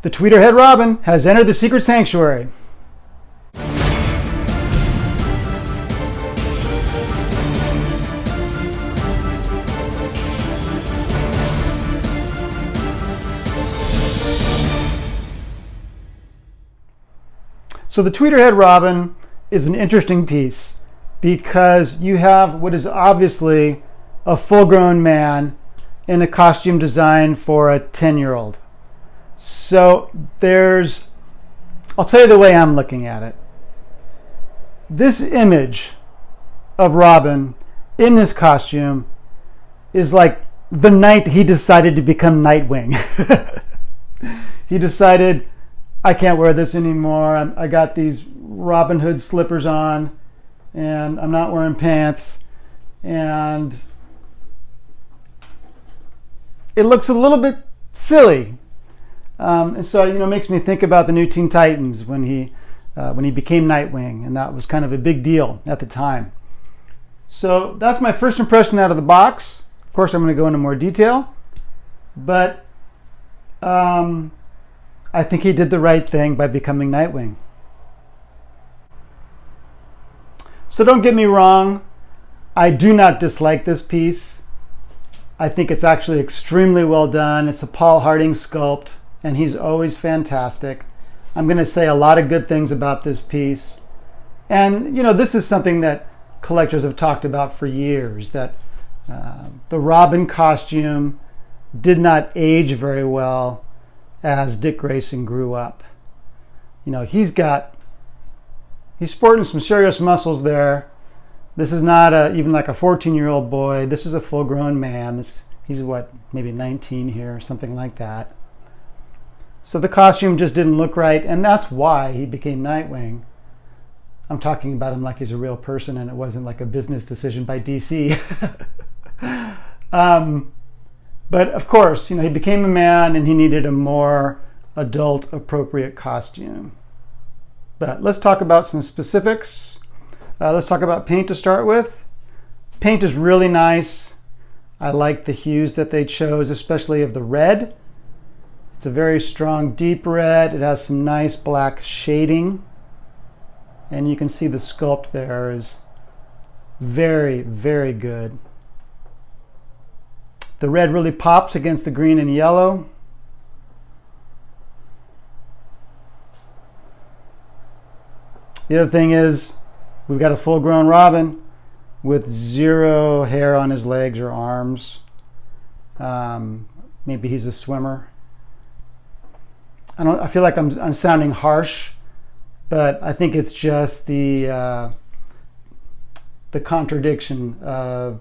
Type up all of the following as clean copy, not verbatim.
The Tweeterhead Robin has entered the secret sanctuary. So the Tweeterhead Robin is an interesting piece because you have what is obviously a full-grown man in a costume designed for a 10-year-old. So I'll tell you the way I'm looking at it. This image of Robin in this costume is like the night he decided to become Nightwing. He decided, I can't wear this anymore. I got these Robin Hood slippers on and I'm not wearing pants. And it looks a little bit silly. And so, it makes me think about the new Teen Titans when he became Nightwing, and that was kind of a big deal at the time. So that's my first impression out of the box. Of course, I'm going to go into more detail, but I think he did the right thing by becoming Nightwing. So don't get me wrong, I do not dislike this piece. I think it's actually extremely well done. It's a Paul Harding sculpt, and he's always fantastic. I'm going to say a lot of good things about this piece. And, this is something that collectors have talked about for years, that the Robin costume did not age very well as Dick Grayson grew up. He's sporting some serious muscles there. This is not even like a 14-year-old boy. This is a full-grown man. He's maybe 19 here, something like that. So the costume just didn't look right, and that's why he became Nightwing. I'm talking about him like he's a real person, and it wasn't like a business decision by DC. But of course, he became a man, and he needed a more adult-appropriate costume. But let's talk about some specifics. Let's talk about paint to start with. Paint is really nice. I like the hues that they chose, especially of the red. It's a very strong, deep red. It has some nice black shading. And you can see the sculpt there is very, very good. The red really pops against the green and yellow. The other thing is, we've got a full-grown Robin with zero hair on his legs or arms. Maybe he's a swimmer. I feel like I'm sounding harsh, but I think it's just the contradiction of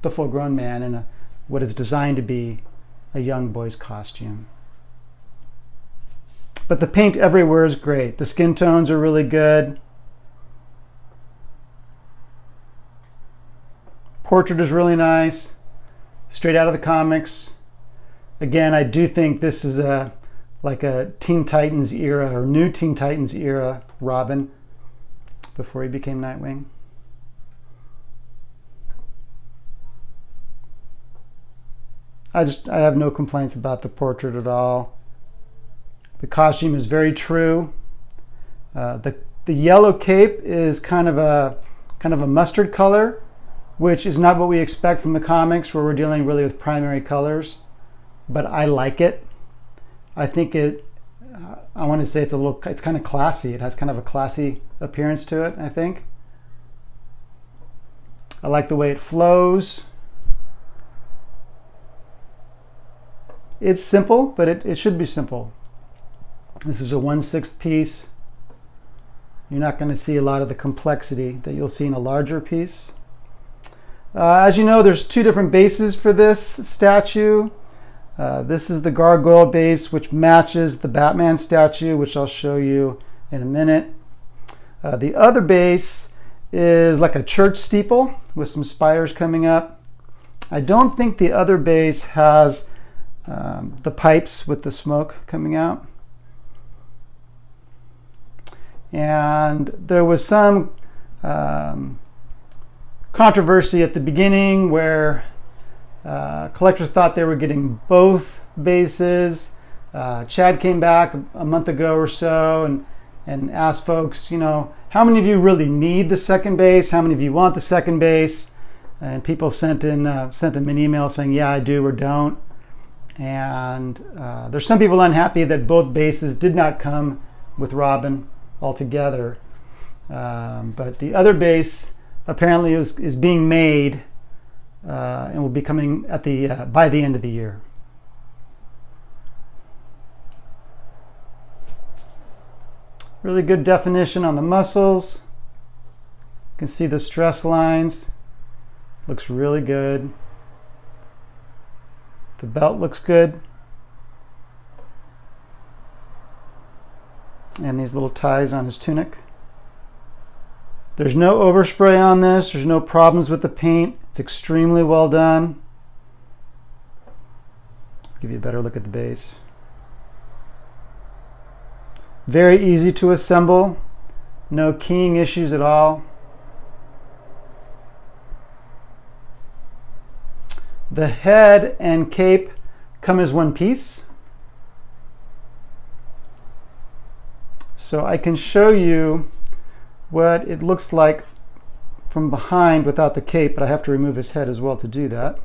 the full-grown man in what is designed to be a young boy's costume. But the paint everywhere is great. The skin tones are really good. Portrait is really nice, straight out of the comics. Again, I do think this is like a Teen Titans era or new Teen Titans era Robin before he became Nightwing. I have no complaints about the portrait at all. The costume is very true. The yellow cape is kind of a mustard color, which is not what we expect from the comics, where we're dealing really with primary colors, but I like it. I think I want to say it's kind of classy. It has kind of a classy appearance to it, I think. I like the way it flows. It's simple, but it should be simple. This is a 1/6 piece. You're not going to see a lot of the complexity that you'll see in a larger piece. As you know, there's two different bases for this statue. This is the gargoyle base, which matches the Batman statue, which I'll show you in a minute. The other base is like a church steeple with some spires coming up. I don't think the other base has the pipes with the smoke coming out. And there was some controversy at the beginning where collectors thought they were getting both bases. Chad came back a month ago or so and asked folks, how many of you really need the second base? How many of you want the second base? And people sent him an email saying, yeah, I do or don't. And there's some people unhappy that both bases did not come with Robin altogether. But the other base apparently is being made and will be coming at by the end of the year. Really good definition on the muscles. You can see the stress lines. Looks really good. The belt looks good. And these little ties on his tunic. There's no overspray on this. There's no problems with the paint. It's extremely well done. Give you a better look at the base. Very easy to assemble. No keying issues at all. The head and cape come as one piece. So I can show you what it looks like from behind without the cape, but I have to remove his head as well to do that.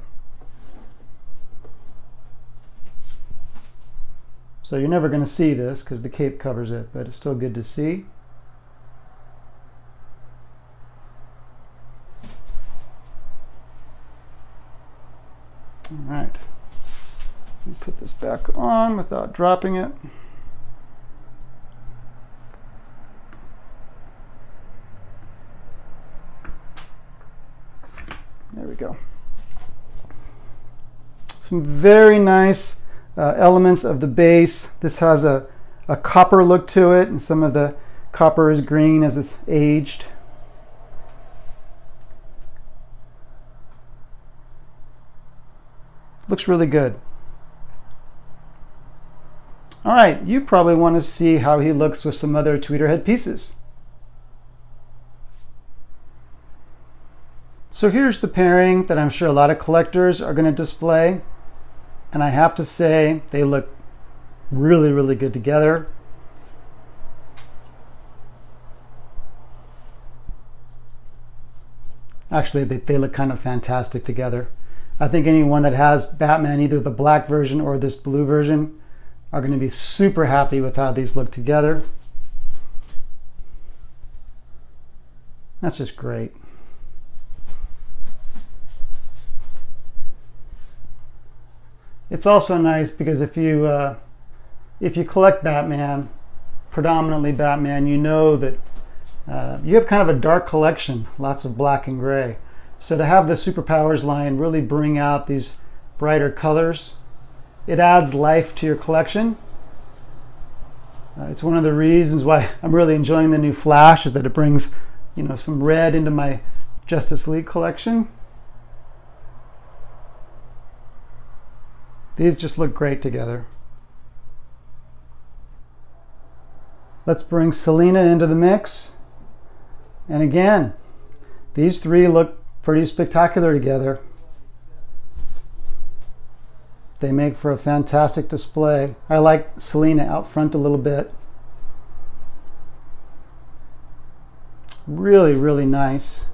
So you're never going to see this because the cape covers it, but it's still good to see. All right, let me put this back on without dropping it. There we go. Some very nice elements of the base. This has a copper look to it, and some of the copper is green as it's aged. Looks really good. All right, you probably want to see how he looks with some other Tweeterhead pieces. So here's the pairing that I'm sure a lot of collectors are going to display. And I have to say, they look really, really good together. Actually, they look kind of fantastic together. I think anyone that has Batman, either the black version or this blue version, are going to be super happy with how these look together. That's just great. It's also nice because if you collect Batman, predominantly Batman, you know that you have kind of a dark collection, lots of black and gray. So to have the Superpowers line really bring out these brighter colors, it adds life to your collection. It's one of the reasons why I'm really enjoying the new Flash, is that it brings, some red into my Justice League collection. These just look great together. Let's bring Selina into the mix. And again, these three look pretty spectacular together. They make for a fantastic display. I like Selina out front a little bit. Really, really nice.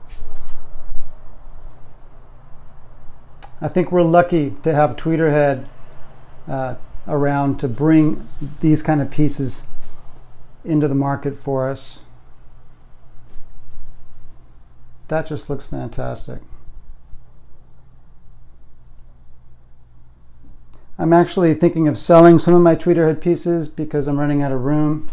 I think we're lucky to have Tweeterhead around to bring these kind of pieces into the market for us. That just looks fantastic. I'm actually thinking of selling some of my Tweeterhead pieces because I'm running out of room,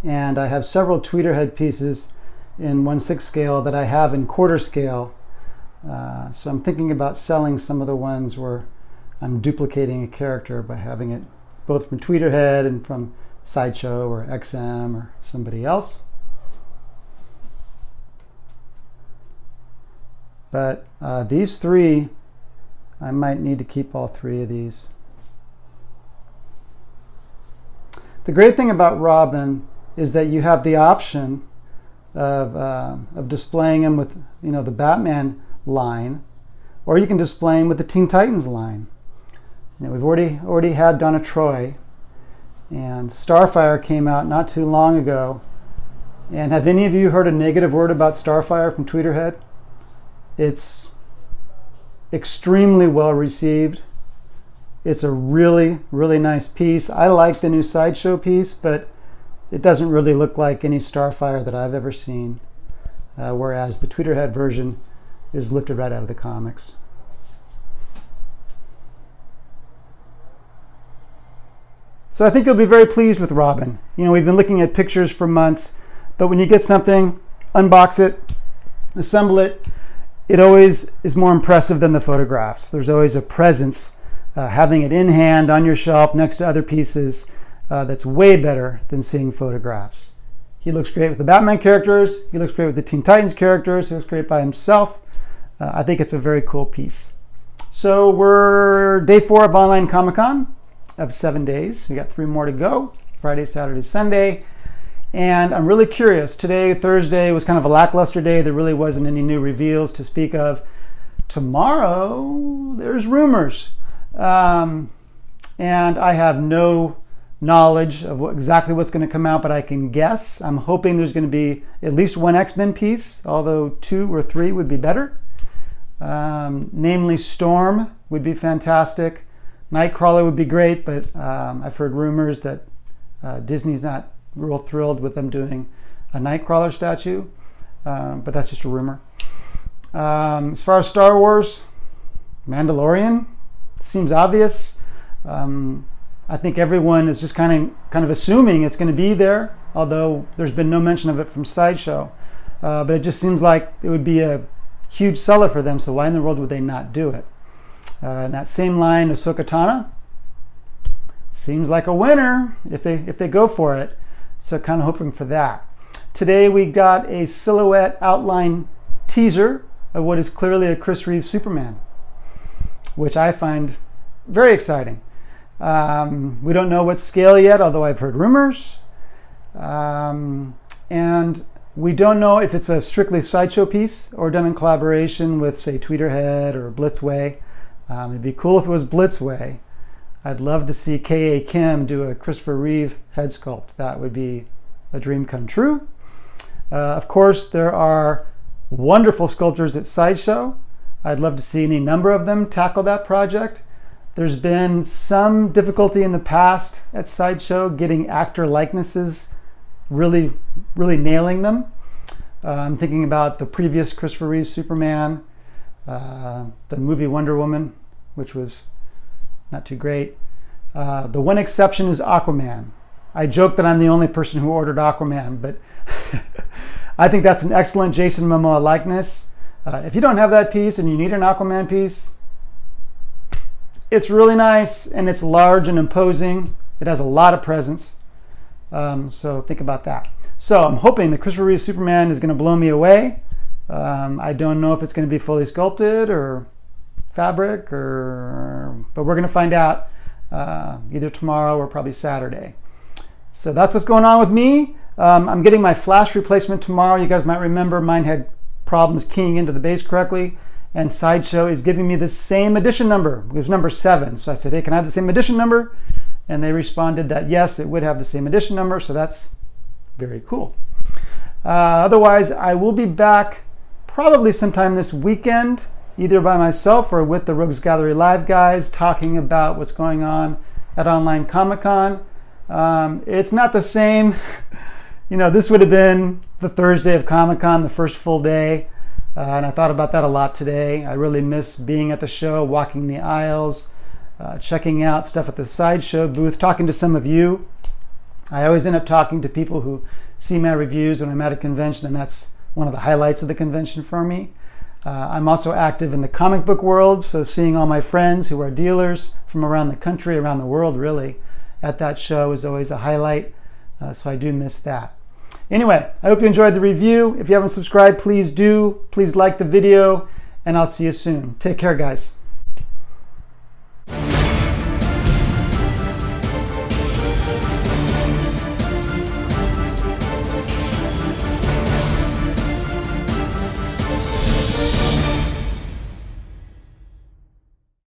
and I have several Tweeterhead pieces in 1/6 scale that I have in quarter scale. So I'm thinking about selling some of the ones where I'm duplicating a character by having it both from Tweeterhead and from Sideshow or XM or somebody else. But these three, I might need to keep all three of these. The great thing about Robin is that you have the option of displaying him with the Batman line, or you can display him with the Teen Titans line. We've already had Donna Troy, And Starfire came out not too long ago. And have any of you heard a negative word about Starfire from Tweeterhead? It's extremely well received. It's a really, really nice piece. I like the new Sideshow piece, but it doesn't really look like any Starfire that I've ever seen. Whereas the Tweeterhead version is lifted right out of the comics. So I think you'll be very pleased with Robin. You know, we've been looking at pictures for months, but when you get something, unbox it, assemble it, it always is more impressive than the photographs. There's always a presence, having it in hand on your shelf next to other pieces, that's way better than seeing photographs. He looks great with the Batman characters. He looks great with the Teen Titans characters. He looks great by himself. I think it's a very cool piece. So we're day 4 of Online Comic-Con of 7 days. We got 3 more to go, Friday, Saturday, Sunday. And I'm really curious. Today, Thursday, was kind of a lackluster day. There really wasn't any new reveals to speak of. Tomorrow, there's rumors. And I have no knowledge of exactly what's going to come out, but I can guess. I'm hoping there's going to be at least one X-Men piece, although 2 or 3 would be better. Namely, Storm would be fantastic. Nightcrawler would be great, but I've heard rumors that Disney's not real thrilled with them doing a Nightcrawler statue, but that's just a rumor. As far as Star Wars, Mandalorian seems obvious. I think everyone is just kind of assuming it's going to be there, although there's been no mention of it from Sideshow. But it just seems like it would be a huge seller for them, so why in the world would they not do it? In that same line, Ahsoka Tano seems like a winner if they go for it. So kind of hoping for that. Today we got a silhouette outline teaser of what is clearly a Chris Reeve Superman, which I find very exciting. We don't know what scale yet, although I've heard rumors. And we don't know if it's a strictly Sideshow piece or done in collaboration with, say, Tweeterhead or Blitzway. It'd be cool if it was Blitzway. I'd love to see K.A. Kim do a Christopher Reeve head sculpt. That would be a dream come true. Of course, there are wonderful sculptors at Sideshow. I'd love to see any number of them tackle that project. There's been some difficulty in the past at Sideshow getting actor likenesses, really nailing them. I'm thinking about the previous Christopher Reeve Superman, the movie Wonder Woman, which was not too great. The one exception is Aquaman. I joke that I'm the only person who ordered Aquaman, but I think that's an excellent Jason Momoa likeness. If you don't have that piece and you need an Aquaman piece, it's really nice and it's large and imposing. It has a lot of presence. So think about that. So I'm hoping that Christopher Reeve Superman is going to blow me away. I don't know if it's going to be fully sculpted or fabric, but we're going to find out either tomorrow or probably Saturday. So that's what's going on with me. I'm getting my flash replacement tomorrow. You guys might remember mine had problems keying into the base correctly, and Sideshow is giving me the same edition number. It was number 7. So I said, hey, can I have the same edition number? And they responded that yes, it would have the same edition number. So that's very cool. Otherwise, I will be back probably sometime this weekend, either by myself or with the Rogues Gallery Live guys, talking about what's going on at Online Comic-Con. It's not the same. You know, this would have been the Thursday of Comic-Con, the first full day. And I thought about that a lot today. I really miss being at the show, walking the aisles, checking out stuff at the Sideshow booth, talking to some of you. I always end up talking to people who see my reviews when I'm at a convention, and that's one of the highlights of the convention for me. I'm also active in the comic book world, so seeing all my friends who are dealers from around the country, around the world really, at that show is always a highlight, so I do miss that. Anyway, I hope you enjoyed the review. If you haven't subscribed, please do. Please like the video, and I'll see you soon. Take care, guys.